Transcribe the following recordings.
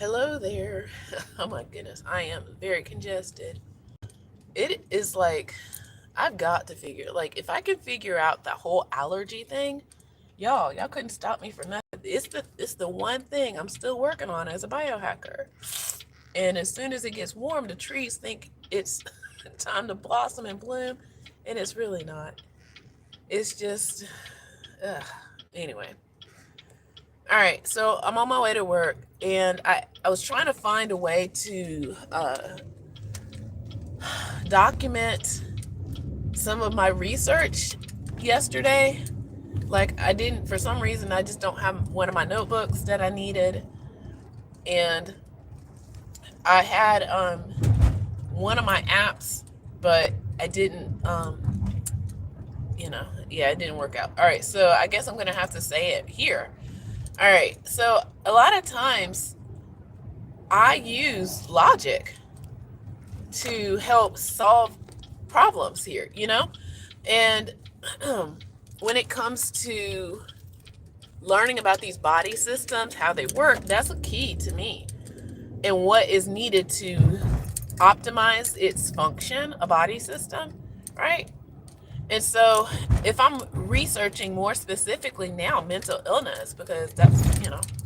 Hello there. Oh my goodness, I am very congested. It is like I've got to figure like if I can figure out the whole allergy thing, y'all couldn't stop me from nothing. It's the one thing I'm still working on as a biohacker. And as soon as it gets warm, the trees think it's time to blossom and bloom, and it's really not. It's just ugh. Anyway. All right, so I'm on my way to work, and I was trying to find a way to document some of my research yesterday. Like, I didn't, for some reason, I just don't have one of my notebooks that I needed. And I had one of my apps, but I didn't, yeah, it didn't work out. All right, so I guess I'm going to have to say it here. All right, so a lot of times I use logic to help solve problems here, And when it comes to learning about these body systems, how they work, that's a key to me. And what is needed to optimize its function, a body system, right? And so if I'm researching more specifically now mental illness, because that's,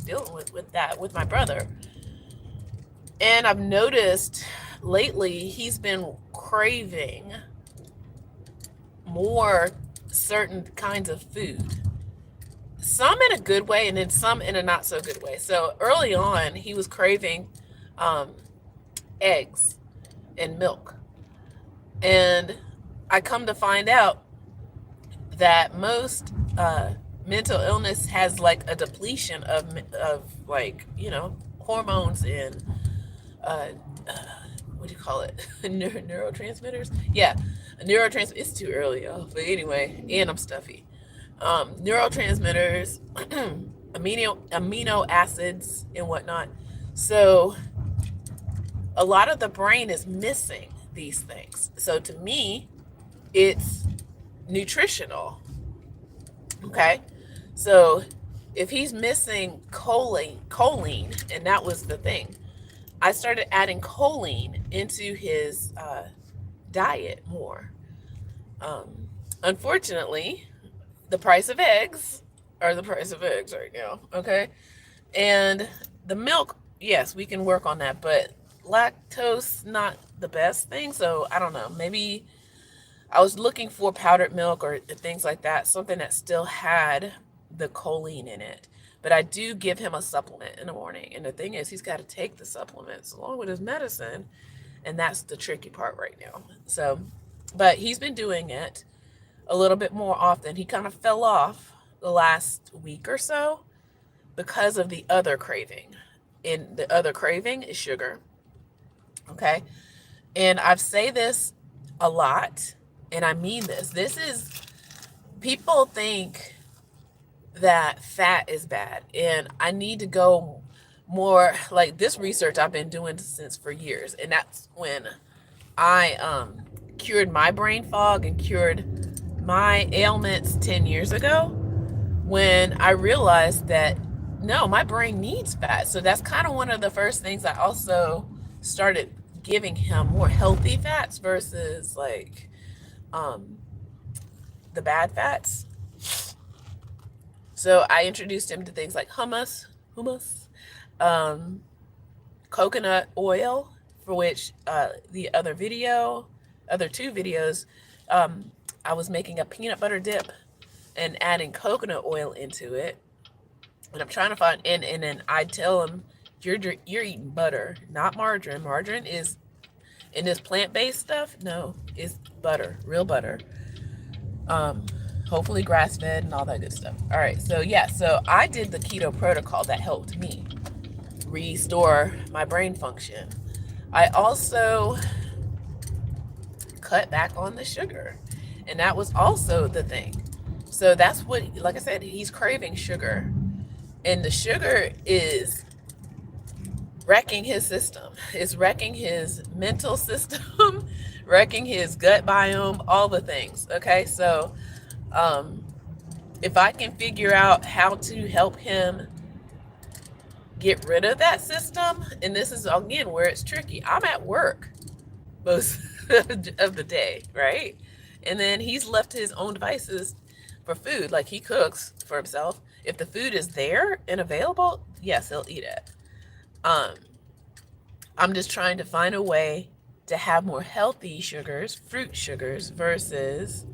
dealing with that with my brother. And I've noticed lately he's been craving more certain kinds of food. Some in a good way and then some in a not so good way. So early on, he was craving eggs and milk. And I come to find out that most mental illness has like a depletion of like, hormones and what do you call it? Neurotransmitters? Yeah, neurotransmitters. It's too early, y'all. But anyway, and I'm stuffy. Neurotransmitters, amino acids, and whatnot. So a lot of the brain is missing these things. So to me, it's nutritional. Okay, so if he's missing choline, and that was the thing, I started adding choline into his diet more. Unfortunately, the price of eggs are the price of eggs right now. Okay, and the milk, yes, we can work on that, but lactose not the best thing. So I don't know. Maybe I was looking for powdered milk or things like that, something that still had the choline in it. But I do give him a supplement in the morning. And the thing is, he's got to take the supplements along with his medicine. And that's the tricky part right now. So, but he's been doing it a little bit more often. He kind of fell off the last week or so because of the other craving. And the other craving is sugar. Okay. And I've say this a lot, and I mean this. This is, people think that fat is bad, and I need to go more like this research I've been doing since for years, and that's when I cured my brain fog and cured my ailments 10 years ago, when I realized that no, my brain needs fat. So that's kind of one of the first things I also started giving him, more healthy fats versus like the bad fats. So I introduced him to things like hummus, um, coconut oil, for which the other two videos, I was making a peanut butter dip and adding coconut oil into it. And I'm trying to find, and then I tell him, you're eating butter, not margarine. Margarine is in this plant-based stuff. No, it's butter, real butter. Hopefully grass-fed and all that good stuff. All right, so yeah, so I did the keto protocol that helped me restore my brain function. I also cut back on the sugar, and that was also the thing. So that's what, like I said, he's craving sugar, and the sugar is wrecking his system. It's wrecking his mental system, wrecking his gut biome, all the things. Okay, so if I can figure out how to help him get rid of that system. And this is again where it's tricky. I'm at work most of the day, right? And then he's left to his own devices for food. Like, he cooks for himself. If the food is there and available, yes, he'll eat it. Um, I'm just trying to find a way to have more healthy sugars, fruit sugars, versus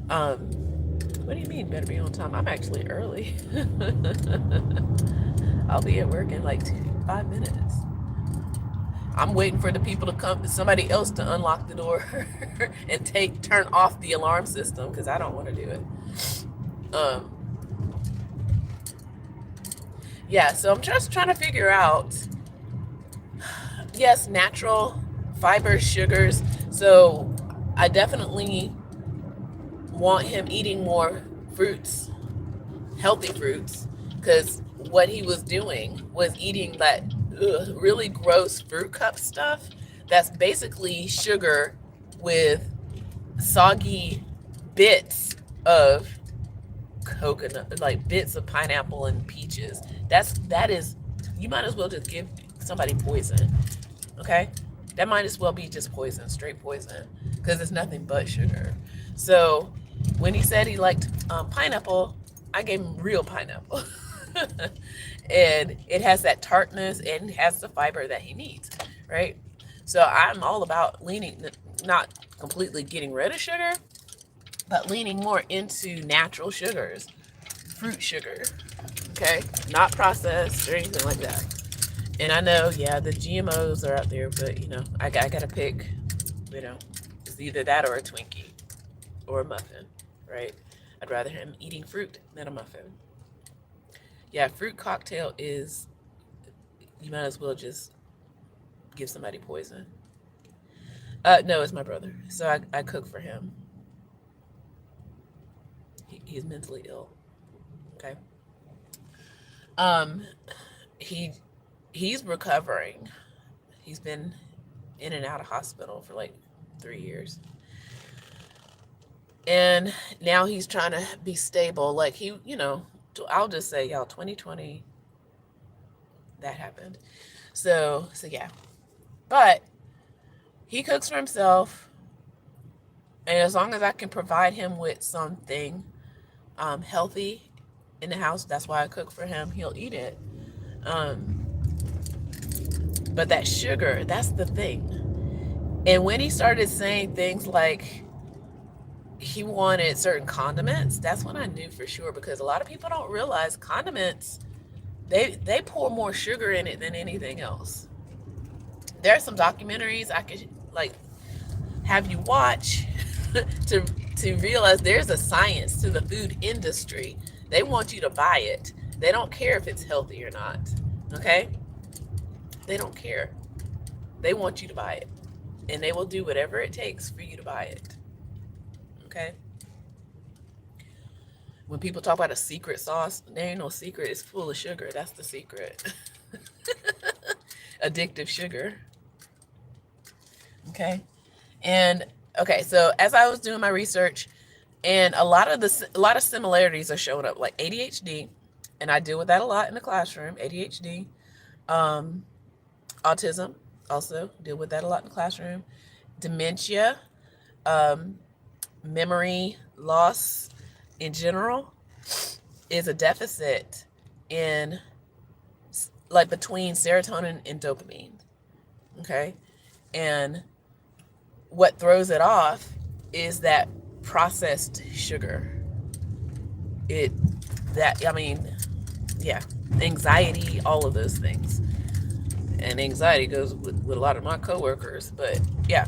what do you mean better be on time? I'm actually early. I'll be at work in like 5 minutes. I'm waiting for the people to come, somebody else to unlock the door and turn off the alarm system, because I don't want to do it. Yeah, so I'm just trying to figure out, yes, natural fiber, sugars. So I definitely want him eating more fruits, healthy fruits, because what he was doing was eating that really gross fruit cup stuff that's basically sugar with soggy bits of coconut, like bits of pineapple and peaches. That is, you might as well just give somebody poison. Okay, that might as well be just poison, straight poison, because it's nothing but sugar. So when he said he liked pineapple, I gave him real pineapple. And it has that tartness and has the fiber that he needs, right? So I'm all about leaning, not completely getting rid of sugar, but leaning more into natural sugars, fruit sugar, okay? Not processed or anything like that. And I know, yeah, the GMOs are out there, but, I got to pick, it's either that or a Twinkie or a muffin, right? I'd rather him eating fruit than a muffin. Yeah, fruit cocktail is, you might as well just give somebody poison. No, it's my brother. So I cook for him. He's mentally ill. Okay. He's recovering. He's been in and out of hospital for like 3 years. And now he's trying to be stable. Like, I'll just say, y'all, 2020, that happened. So yeah. But he cooks for himself. And as long as I can provide him with something healthy in the house, that's why I cook for him, he'll eat it. But that sugar, that's the thing. And when he started saying things like he wanted certain condiments, that's when I knew for sure, because a lot of people don't realize condiments, they pour more sugar in it than anything else. There are some documentaries I could have you watch to realize there's a science to the food industry. They want you to buy it. They don't care if it's healthy or not. Okay? They don't care. They want you to buy it. And they will do whatever it takes for you to buy it. Okay? When people talk about a secret sauce, there ain't no secret. It's full of sugar. That's the secret. Addictive sugar. Okay? And okay, so as I was doing my research, and a lot of similarities are showing up, like ADHD, and I deal with that a lot in the classroom. ADHD, autism, also deal with that a lot in the classroom. Dementia, memory loss in general is a deficit in between serotonin and dopamine. Okay, and what throws it off is that processed sugar. Anxiety, all of those things. And anxiety goes with a lot of my coworkers, but yeah.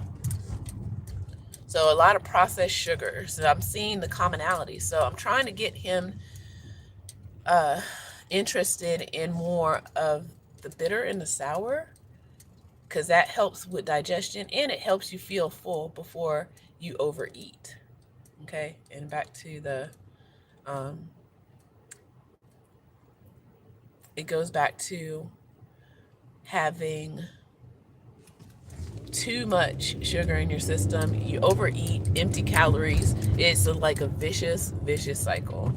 So a lot of processed sugar. So I'm seeing the commonality. So I'm trying to get him interested in more of the bitter and the sour, because that helps with digestion and it helps you feel full before you overeat. Okay, and back to the it goes back to having too much sugar in your system. You overeat, empty calories. It's like a vicious cycle.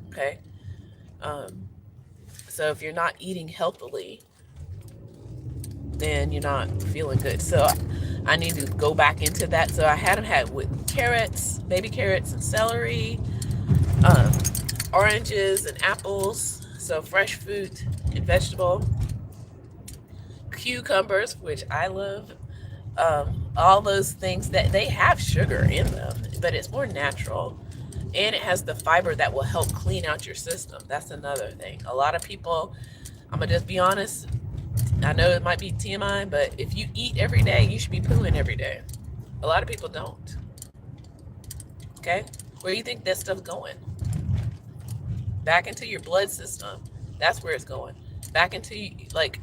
Okay. So So if you're not eating healthily, then you're not feeling good. So I need to go back into that. So I had them had with carrots, baby carrots, and celery, um, oranges and apples. So fresh fruit and vegetable, cucumbers, which I love. All those things that they have sugar in them, but it's more natural, and it has the fiber that will help clean out your system. That's another thing. A lot of people, I'm gonna just be honest, I know it might be TMI, but if you eat every day, you should be pooing every day. A lot of people don't. Okay? Where do you think that stuff's going? Back into your blood system. That's where it's going. Back into, like,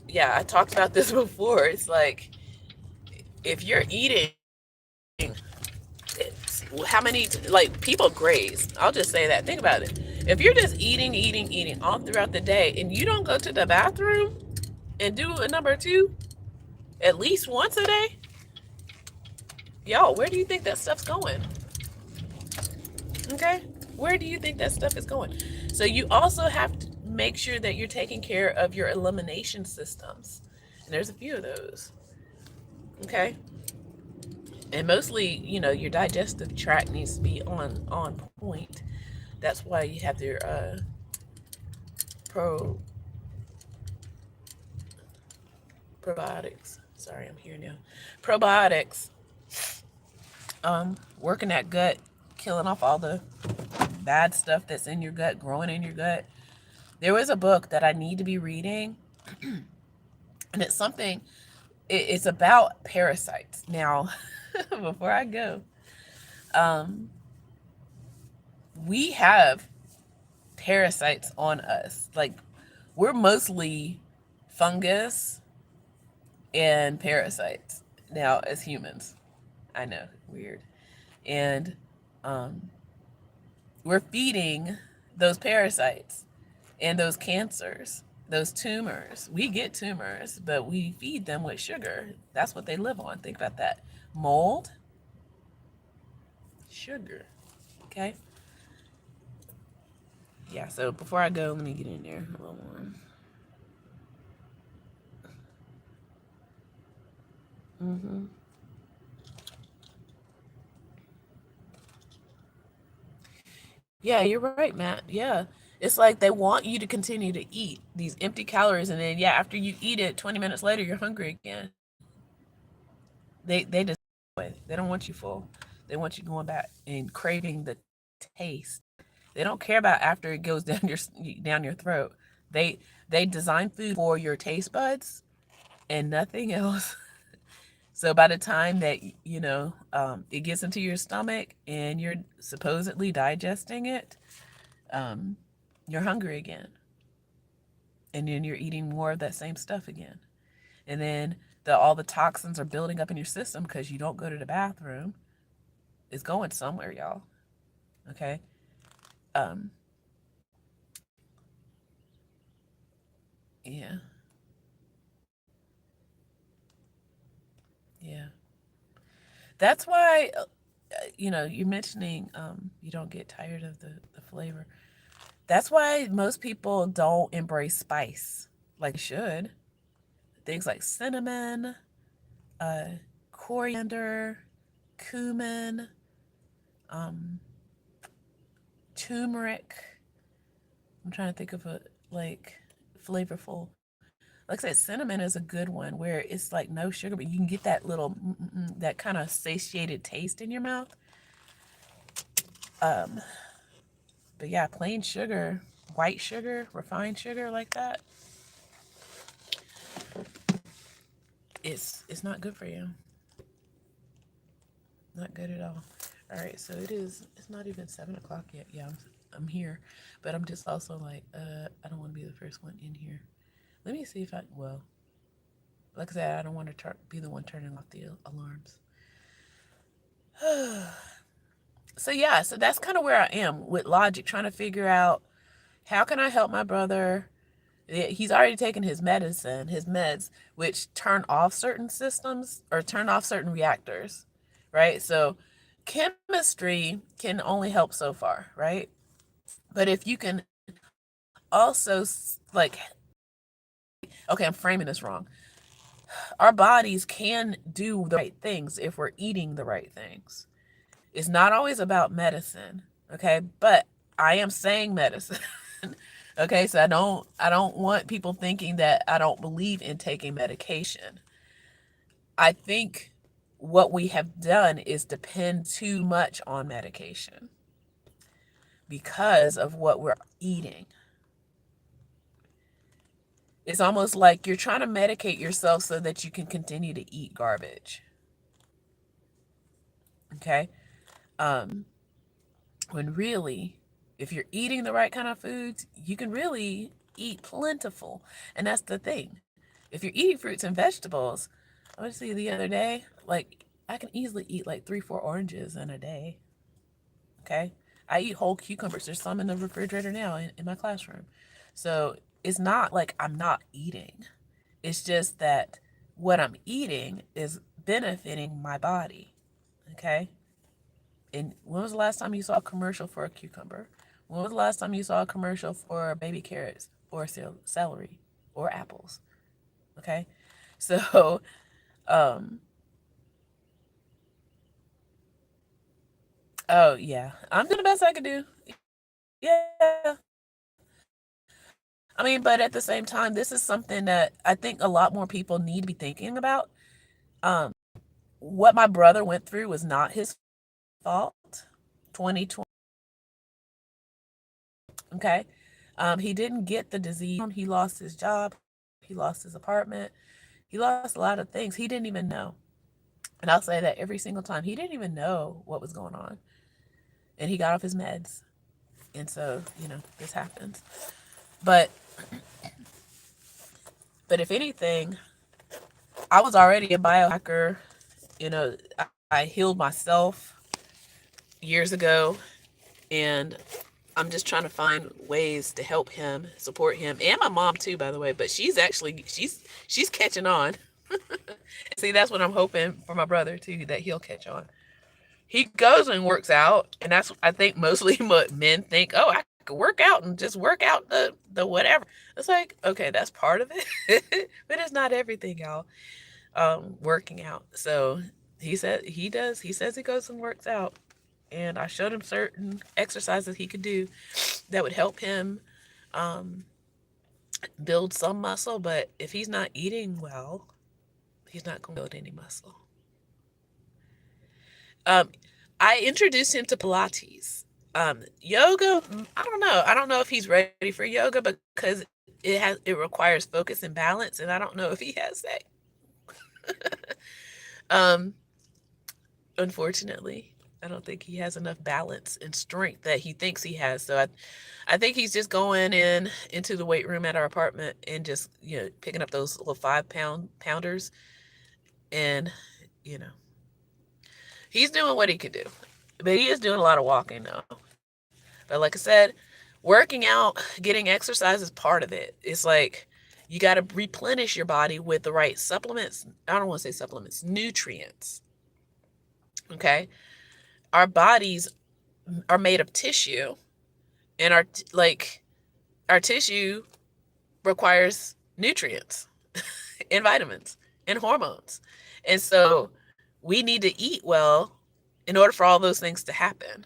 yeah, I talked about this before. It's like, if you're eating, how many, like, people graze. I'll just say that. Think about it. If you're just eating all throughout the day and you don't go to the bathroom and do a number two at least once a day, y'all, where do you think that stuff's going? Okay? Where do you think that stuff is going? So you also have to make sure that you're taking care of your elimination systems. And there's a few of those. Okay? And mostly, your digestive tract needs to be on point. That's why you have your pro probiotics. Sorry, I'm here now. Probiotics. Working that gut, killing off all the bad stuff that's in your gut, growing in your gut. There was a book that I need to be reading, and it's something, it's about parasites. Now, before I go, we have parasites on us. Like, we're mostly fungus and parasites now as humans. I know, weird. And we're feeding those parasites and those cancers, those tumors. We get tumors, but we feed them with sugar. That's what they live on. Think about that. Mold, sugar. Okay? Yeah, so before I go, let me get in there a little more. Mm-hmm. Yeah, you're right, Matt. Yeah. It's like they want you to continue to eat these empty calories, and then, yeah, after you eat it, 20 minutes later, you're hungry again. They just, they don't want you full. They want you going back and craving the taste. They don't care about after it goes down your throat. They design food for your taste buds and nothing else. So by the time that it gets into your stomach and you're supposedly digesting it, um, you're hungry again, and then you're eating more of that same stuff again, and then all the toxins are building up in your system because you don't go to the bathroom. It's going somewhere, y'all. Okay. Um, yeah, yeah. That's why, you're mentioning you don't get tired of the flavor. That's why most people don't embrace spice like they should. Things like cinnamon, uh, coriander, cumin, um, turmeric. I'm trying to think of a, like, flavorful. Like I said, cinnamon is a good one where it's like no sugar, but you can get that little, that kind of satiated taste in your mouth. Um, but yeah, plain sugar, white sugar, refined sugar like that, it's not good for you. Not good at all. All right, so it's not even 7 o'clock yet. Yeah, I'm here, but I'm just also like, I don't want to be the first one in here. Let me see if well, like I said, I don't want to be the one turning off the alarms. So yeah, so that's kind of where I am with logic, trying to figure out how can I help my brother. He's already taken his medicine, his meds, which turn off certain systems or turn off certain reactors, right? So chemistry can only help so far, right? But if you can also like, okay, I'm framing this wrong. Our bodies can do the right things if we're eating the right things. It's not always about medicine, okay? But I am saying medicine. Okay, so I don't want people thinking that I don't believe in taking medication. I think what we have done is depend too much on medication because of what we're eating. It's almost like you're trying to medicate yourself so that you can continue to eat garbage. Okay? When really, if you're eating the right kind of foods, you can really eat plentiful. And that's the thing. If you're eating fruits and vegetables, I was see the other day, like I can easily eat like 3, 4 oranges in a day. Okay? I eat whole cucumbers. There's some in the refrigerator now in my classroom. So it's not like I'm not eating. It's just that what I'm eating is benefiting my body. Okay? And when was the last time you saw a commercial for a cucumber? When was the last time you saw a commercial for baby carrots or celery or apples? Okay? So, oh yeah, I'm doing the best I can do. Yeah. I mean, but at the same time, this is something that I think a lot more people need to be thinking about. Um, what my brother went through was not his fault. 2020. Okay. He didn't get the disease. He lost his job. He lost his apartment. He lost a lot of things. He didn't even know. And I'll say that every single time. He didn't even know what was going on. And he got off his meds. And so, this happens. But if anything, I was already a biohacker. I healed myself years ago, and I'm just trying to find ways to help him, support him, and my mom too, by the way. But she's catching on. See, that's what I'm hoping for my brother too, that he'll catch on. He goes and works out, and that's, I think, mostly what men think. Oh, I could work out and just work out the whatever. It's like, okay, that's part of it, but it's not everything, y'all. Working out. So he said he does. He says he goes and works out, and I showed him certain exercises he could do that would help him build some muscle. But if he's not eating well, he's not going to build any muscle. I introduced him to Pilates. Yoga, I don't know. I don't know if he's ready for yoga because it requires focus and balance, and I don't know if he has that. Unfortunately, I don't think he has enough balance and strength that he thinks he has. So I think he's just going into the weight room at our apartment and just, picking up those little 5-pounders, and, he's doing what he could do. But he is doing a lot of walking now. But like I said, working out, getting exercise is part of it. It's like you got to replenish your body with the right supplements. I don't want to say supplements, nutrients. Okay? Our bodies are made of tissue, and our tissue requires nutrients and vitamins and hormones. And so we need to eat well in order for all those things to happen.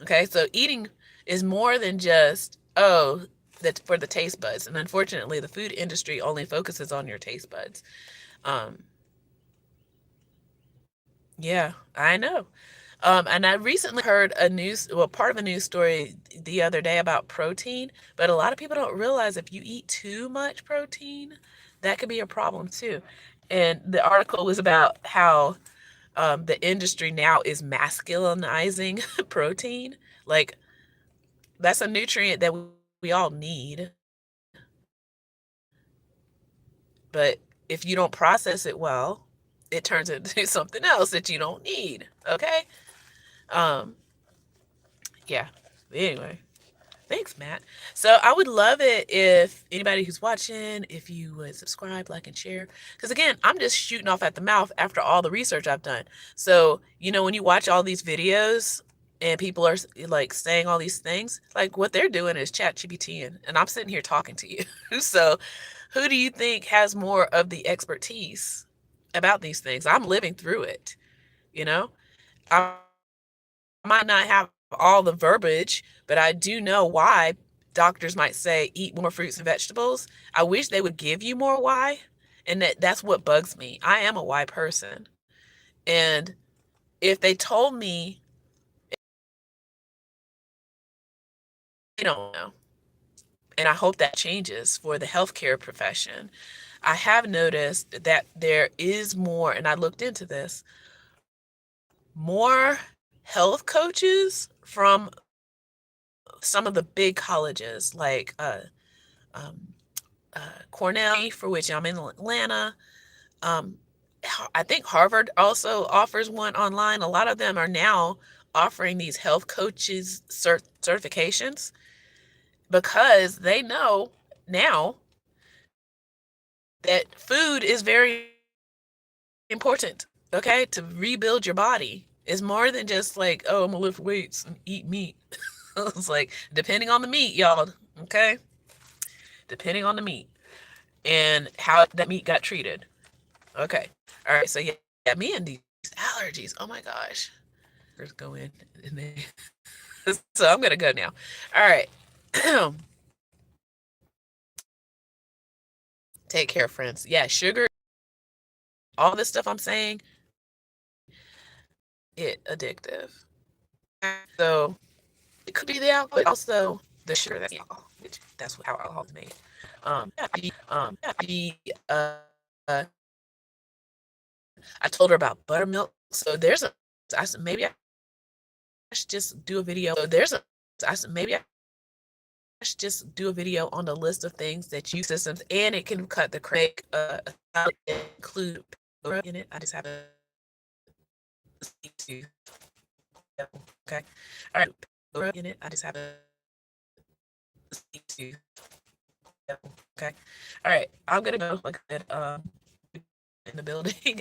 Okay, so eating is more than just, for the taste buds. And unfortunately, the food industry only focuses on your taste buds. Yeah, I know. And I recently heard part of a news story the other day about protein, but a lot of people don't realize if you eat too much protein, that could be a problem too. And the article was about how the industry now is masculinizing protein. Like, that's a nutrient that we all need. But if you don't process it well, it turns into something else that you don't need. Okay? Yeah. Anyway, thanks, Matt. So I would love it if anybody who's watching, if you would subscribe, like, and share. Because again, I'm just shooting off at the mouth after all the research I've done. So, when you watch all these videos, and people are like saying all these things. Like what they're doing is chat GPTing, and I'm sitting here talking to you. So who do you think has more of the expertise about these things? I'm living through it, you know? I might not have all the verbiage, but I do know why doctors might say eat more fruits and vegetables. I wish they would give you more why, and that's what bugs me. I am a why person. And if they told me, they don't know. And I hope that changes for the healthcare profession. I have noticed that there is more, and I looked into this, more health coaches from some of the big colleges like um, Cornell, for which I'm in Atlanta. Um, I think Harvard also offers one online. A lot of them are now offering these health coaches certifications because they know now that food is very important, okay? To rebuild your body. It's more than just like, oh, I'm gonna lift weights and eat meat. It's like, depending on the meat, y'all, okay? Depending on the meat and how that meat got treated. Okay. All right. So, yeah, me and these allergies. Oh my gosh. Let's go in. So, I'm going to go now. All right. Take care, friends. Yeah, sugar, all this stuff I'm saying, it addictive. So it could be the alcohol, but also the sugar that's the alcohol, which that's how alcohol is made. The uh, I told her about buttermilk. So there's a, I said maybe I should just do a video. So there's a, I said maybe I should just do a video on the list of things that you systems, and it can cut the crack. Include in it. I just have to see. Okay. All right. In it. I just have to see. Okay. All right. I'm gonna go like that in the building.